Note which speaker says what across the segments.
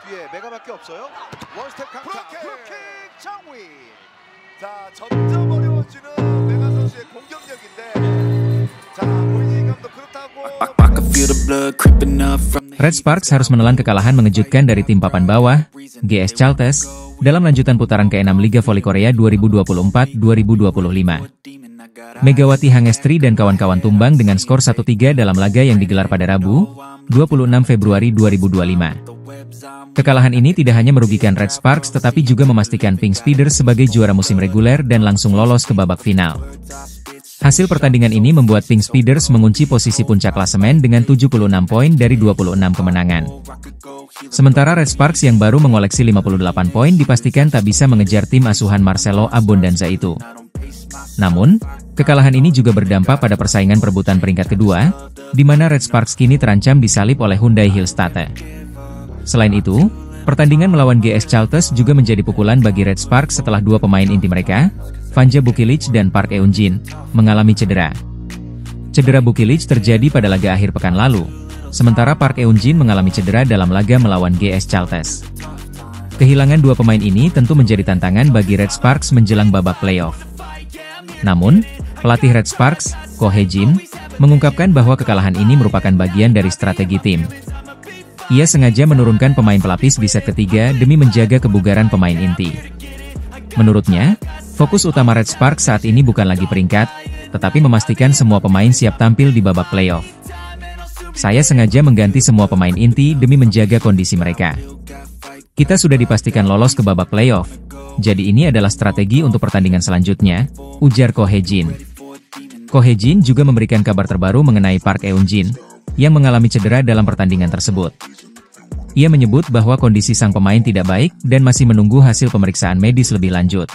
Speaker 1: 뒤에 메가밖에 없어요. 원스텝 강타. 브로킹 장위.
Speaker 2: 자, 점점 어려워지는 메가 선수의 공격력인데, 자, 보이니 감독 그렇다고.
Speaker 3: Red Sparks harus menelan kekalahan mengejutkan dari tim papan bawah, GS Chalters, dalam lanjutan putaran ke-6 Liga Voli Korea 2024-2025. Megawati Hangestri dan kawan-kawan tumbang dengan skor 1-3 dalam laga yang digelar pada Rabu, 26 Februari 2025. Kekalahan ini tidak hanya merugikan Red Sparks tetapi juga memastikan Pink Speeders sebagai juara musim reguler dan langsung lolos ke babak final. Hasil pertandingan ini membuat Pink Speeders mengunci posisi puncak klasemen dengan 76 poin dari 26 kemenangan. Sementara Red Sparks yang baru mengoleksi 58 poin dipastikan tak bisa mengejar tim asuhan Marcelo Abondanza itu. Namun, kekalahan ini juga berdampak pada persaingan perebutan peringkat kedua, di mana Red Sparks kini terancam disalip oleh Hyundai Hillstatte. Selain itu, pertandingan melawan GS Chalters juga menjadi pukulan bagi Red Sparks setelah dua pemain inti mereka, Vanja Bukilic dan Park Eun-jin, mengalami cedera. Cedera Bukilic terjadi pada laga akhir pekan lalu, sementara Park Eun-jin mengalami cedera dalam laga melawan GS Chalters. Kehilangan dua pemain ini tentu menjadi tantangan bagi Red Sparks menjelang babak playoff. Namun, pelatih Red Sparks, Ko Hae-jin, mengungkapkan bahwa kekalahan ini merupakan bagian dari strategi tim. Ia sengaja menurunkan pemain pelapis di set ketiga demi menjaga kebugaran pemain inti. Menurutnya, fokus utama Red Sparks saat ini bukan lagi peringkat, tetapi memastikan semua pemain siap tampil di babak playoff. Saya sengaja mengganti semua pemain inti demi menjaga kondisi mereka. Kita sudah dipastikan lolos ke babak playoff, jadi ini adalah strategi untuk pertandingan selanjutnya, ujar Ko Hae-jin. Ko Hae-jin juga memberikan kabar terbaru mengenai Park Eun-jin, yang mengalami cedera dalam pertandingan tersebut. Ia menyebut bahwa kondisi sang pemain tidak baik dan masih menunggu hasil pemeriksaan medis lebih lanjut.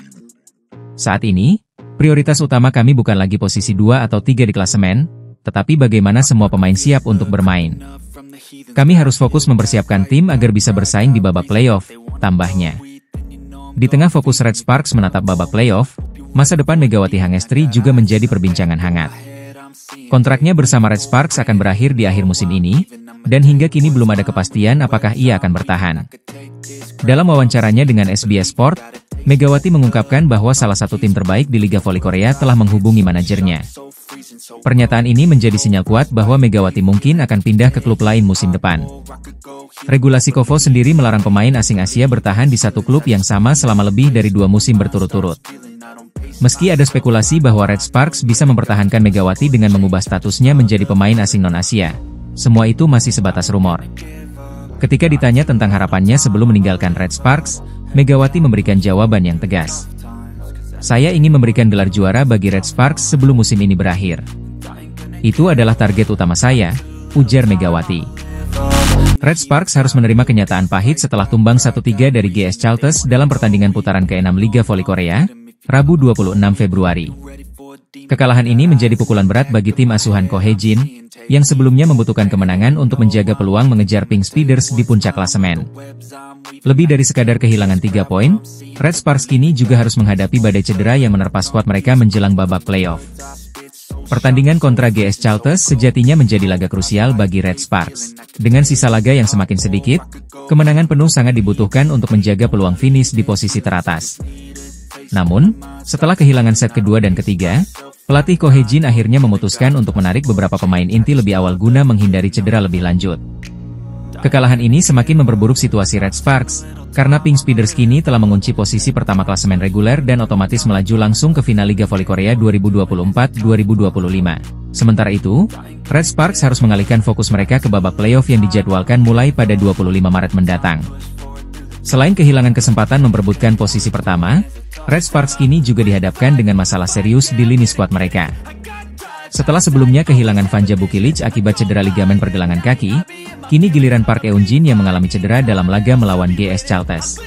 Speaker 3: Saat ini, prioritas utama kami bukan lagi posisi 2 atau 3 di klasemen, tetapi bagaimana semua pemain siap untuk bermain. Kami harus fokus mempersiapkan tim agar bisa bersaing di babak playoff, tambahnya. Di tengah fokus Red Sparks menatap babak playoff, masa depan Megawati Hangestri juga menjadi perbincangan hangat. Kontraknya bersama Red Sparks akan berakhir di akhir musim ini, dan hingga kini belum ada kepastian apakah ia akan bertahan. Dalam wawancaranya dengan SBS Sport, Megawati mengungkapkan bahwa salah satu tim terbaik di Liga Voli Korea telah menghubungi manajernya. Pernyataan ini menjadi sinyal kuat bahwa Megawati mungkin akan pindah ke klub lain musim depan. Regulasi KOVO sendiri melarang pemain asing Asia bertahan di satu klub yang sama selama lebih dari 2 musim berturut-turut. Meski ada spekulasi bahwa Red Sparks bisa mempertahankan Megawati dengan mengubah statusnya menjadi pemain asing non-Asia, semua itu masih sebatas rumor. Ketika ditanya tentang harapannya sebelum meninggalkan Red Sparks, Megawati memberikan jawaban yang tegas. Saya ingin memberikan gelar juara bagi Red Sparks sebelum musim ini berakhir. Itu adalah target utama saya, ujar Megawati. Red Sparks harus menerima kenyataan pahit setelah tumbang 1-3 dari GS Chalters dalam pertandingan putaran ke-6 Liga Voli Korea, Rabu 26 Februari. Kekalahan ini menjadi pukulan berat bagi tim asuhan Ko Hae-jin, yang sebelumnya membutuhkan kemenangan untuk menjaga peluang mengejar Pink Speeders di puncak klasemen. Lebih dari sekadar kehilangan 3 poin, Red Sparks kini juga harus menghadapi badai cedera yang menerpa skuad mereka menjelang babak playoff. Pertandingan kontra GS Chalters sejatinya menjadi laga krusial bagi Red Sparks. Dengan sisa laga yang semakin sedikit, kemenangan penuh sangat dibutuhkan untuk menjaga peluang finish di posisi teratas. Namun, setelah kehilangan set kedua dan ketiga, pelatih Ko Hae-jin akhirnya memutuskan untuk menarik beberapa pemain inti lebih awal guna menghindari cedera lebih lanjut. Kekalahan ini semakin memperburuk situasi Red Sparks, karena Pink Speeders kini telah mengunci posisi pertama klasemen reguler dan otomatis melaju langsung ke final Liga Voli Korea 2024-2025. Sementara itu, Red Sparks harus mengalihkan fokus mereka ke babak playoff yang dijadwalkan mulai pada 25 Maret mendatang. Selain kehilangan kesempatan memperebutkan posisi pertama, Red Sparks kini juga dihadapkan dengan masalah serius di lini skuad mereka. Setelah sebelumnya kehilangan Vanja Bukilic akibat cedera ligamen pergelangan kaki, kini giliran Park Eun-jin yang mengalami cedera dalam laga melawan GS Chalters.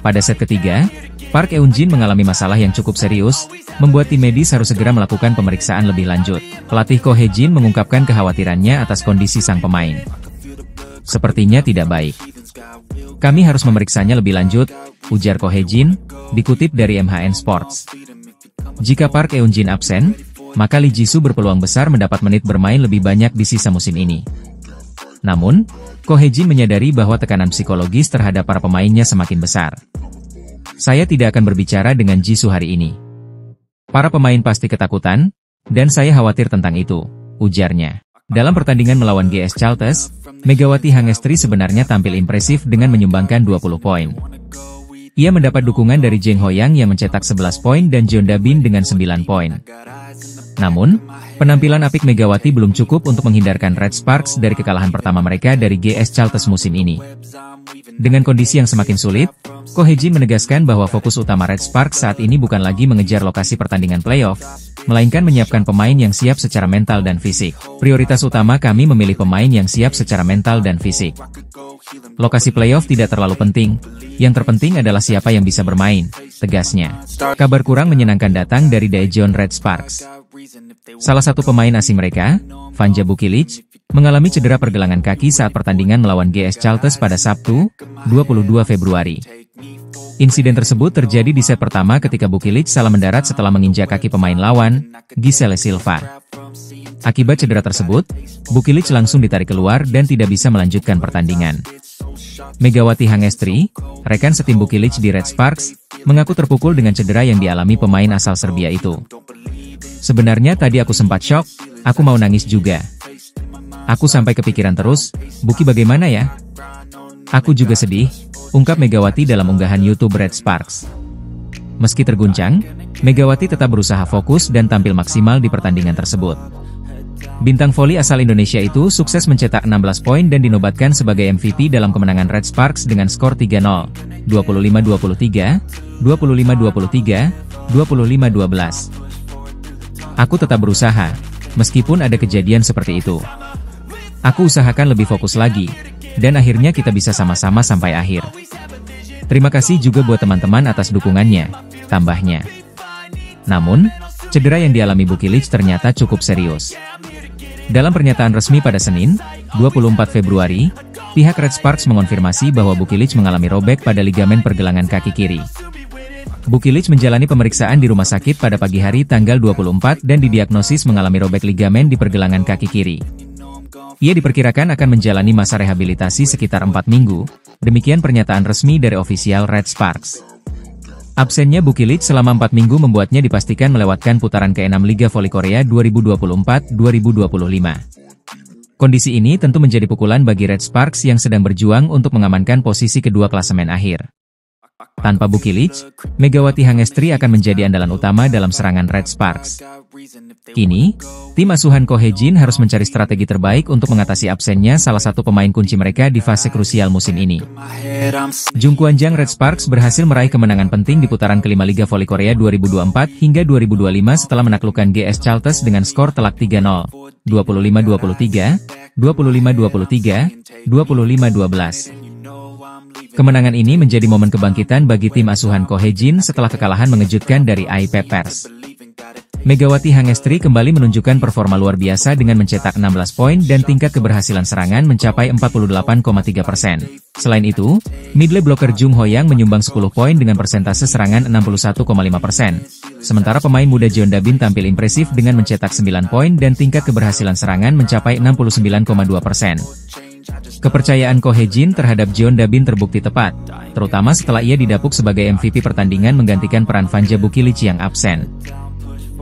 Speaker 3: Pada set ketiga, Park Eun-jin mengalami masalah yang cukup serius, membuat tim medis harus segera melakukan pemeriksaan lebih lanjut. Pelatih Ko Hae-jin mengungkapkan kekhawatirannya atas kondisi sang pemain. Sepertinya tidak baik. Kami harus memeriksanya lebih lanjut, ujar Ko Hae-jin, dikutip dari MHN Sports. Jika Park Eun-jin absen, maka Lee Ji-soo berpeluang besar mendapat menit bermain lebih banyak di sisa musim ini. Namun, Ko Hye-jin menyadari bahwa tekanan psikologis terhadap para pemainnya semakin besar. Saya tidak akan berbicara dengan Jisoo hari ini. Para pemain pasti ketakutan, dan saya khawatir tentang itu, ujarnya. Dalam pertandingan melawan GS Chalters, Megawati Hangestri sebenarnya tampil impresif dengan menyumbangkan 20 poin. Ia mendapat dukungan dari Jang Ho-yang yang mencetak 11 poin dan Jeon Da-bin dengan 9 poin. Namun, penampilan apik Megawati belum cukup untuk menghindarkan Red Sparks dari kekalahan pertama mereka dari GS Chalters musim ini. Dengan kondisi yang semakin sulit, Ko Hye-jin menegaskan bahwa fokus utama Red Sparks saat ini bukan lagi mengejar lokasi pertandingan playoff, melainkan menyiapkan pemain yang siap secara mental dan fisik. Prioritas utama kami memilih pemain yang siap secara mental dan fisik. Lokasi playoff tidak terlalu penting, yang terpenting adalah siapa yang bisa bermain, tegasnya. Kabar kurang menyenangkan datang dari Daejeon Red Sparks. Salah satu pemain asing mereka, Vanja Bukilic, mengalami cedera pergelangan kaki saat pertandingan melawan GS Chalters pada Sabtu, 22 Februari. Insiden tersebut terjadi di set pertama ketika Bukilic salah mendarat setelah menginjak kaki pemain lawan, Giselle Silva. Akibat cedera tersebut, Bukilic langsung ditarik keluar dan tidak bisa melanjutkan pertandingan. Megawati Hangestri, rekan setim Bukilic di Red Sparks, mengaku terpukul dengan cedera yang dialami pemain asal Serbia itu. Sebenarnya tadi aku sempat syok, aku mau nangis juga. Aku sampai kepikiran terus, Buki bagaimana ya? Aku juga sedih, ungkap Megawati dalam unggahan YouTube Red Sparks. Meski terguncang, Megawati tetap berusaha fokus dan tampil maksimal di pertandingan tersebut. Bintang voli asal Indonesia itu sukses mencetak 16 poin dan dinobatkan sebagai MVP dalam kemenangan Red Sparks dengan skor 3-0, 25-23, 25-23, 25-12. Aku tetap berusaha, meskipun ada kejadian seperti itu. Aku usahakan lebih fokus lagi, dan akhirnya kita bisa sama-sama sampai akhir. Terima kasih juga buat teman-teman atas dukungannya, tambahnya. Namun, cedera yang dialami Bukilic ternyata cukup serius. Dalam pernyataan resmi pada Senin, 24 Februari, pihak Red Sparks mengonfirmasi bahwa Bukilic mengalami robek pada ligamen pergelangan kaki kiri. Bukilic menjalani pemeriksaan di rumah sakit pada pagi hari tanggal 24 dan didiagnosis mengalami robek ligamen di pergelangan kaki kiri. Ia diperkirakan akan menjalani masa rehabilitasi sekitar 4 minggu, demikian pernyataan resmi dari ofisial Red Sparks. Absennya Bukilic selama 4 minggu membuatnya dipastikan melewatkan putaran ke-6 Liga Voli Korea 2024-2025. Kondisi ini tentu menjadi pukulan bagi Red Sparks yang sedang berjuang untuk mengamankan posisi kedua klasemen akhir. Tanpa Bukilic, Megawati Hangestri akan menjadi andalan utama dalam serangan Red Sparks. Kini, tim asuhan Ko Hye-jin harus mencari strategi terbaik untuk mengatasi absennya salah satu pemain kunci mereka di fase krusial musim ini. Jung Kwan-jang Red Sparks berhasil meraih kemenangan penting di putaran kelima Liga Voli Korea 2024 hingga 2025 setelah menaklukkan GS Chalters dengan skor telak 3-0, 25-23, 25-23, 25-12. Kemenangan ini menjadi momen kebangkitan bagi tim asuhan Ko Hye-jin setelah kekalahan mengejutkan dari AIP Pers. Megawati Hangestri kembali menunjukkan performa luar biasa dengan mencetak 16 poin dan tingkat keberhasilan serangan mencapai 48,3%. Selain itu, middle blocker Jung Ho-yang menyumbang 10 poin dengan persentase serangan 61,5%. Sementara pemain muda Jeon Da-bin tampil impresif dengan mencetak 9 poin dan tingkat keberhasilan serangan mencapai 69,2%. Kepercayaan Ko Hye-jin terhadap Jeon Da-bin terbukti tepat, terutama setelah ia didapuk sebagai MVP pertandingan menggantikan peran Vanja Bukilic yang absen.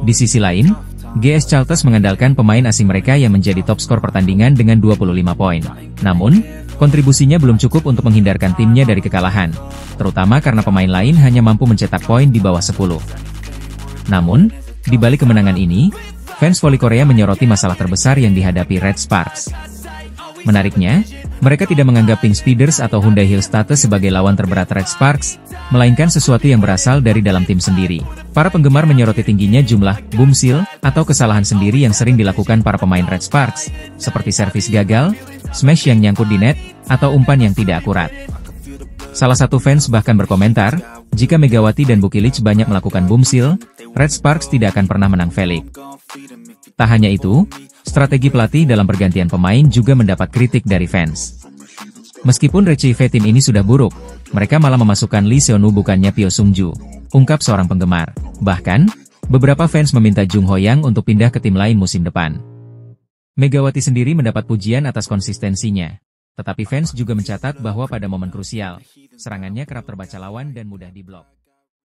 Speaker 3: Di sisi lain, GS Chalters mengandalkan pemain asing mereka yang menjadi top skor pertandingan dengan 25 poin. Namun, kontribusinya belum cukup untuk menghindarkan timnya dari kekalahan, terutama karena pemain lain hanya mampu mencetak poin di bawah 10. Namun, di balik kemenangan ini, fans voli Korea menyoroti masalah terbesar yang dihadapi Red Sparks. Menariknya, mereka tidak menganggap Pink Speeders atau Hyundai Hill Status sebagai lawan terberat Red Sparks, melainkan sesuatu yang berasal dari dalam tim sendiri. Para penggemar menyoroti tingginya jumlah boomsil atau kesalahan sendiri yang sering dilakukan para pemain Red Sparks, seperti servis gagal, smash yang nyangkut di net, atau umpan yang tidak akurat. Salah satu fans bahkan berkomentar, jika Megawati dan Bukilic banyak melakukan boomsil, Red Sparks tidak akan pernah menang Velik. Tak hanya itu, strategi pelatih dalam pergantian pemain juga mendapat kritik dari fans. Meskipun recive tim ini sudah buruk, mereka malah memasukkan Lee Seonu bukannya Pyo Sung-ju, ungkap seorang penggemar. Bahkan, beberapa fans meminta Jung Ho-yang untuk pindah ke tim lain musim depan. Megawati sendiri mendapat pujian atas konsistensinya. Tetapi fans juga mencatat bahwa pada momen krusial, serangannya kerap terbaca lawan dan mudah diblok.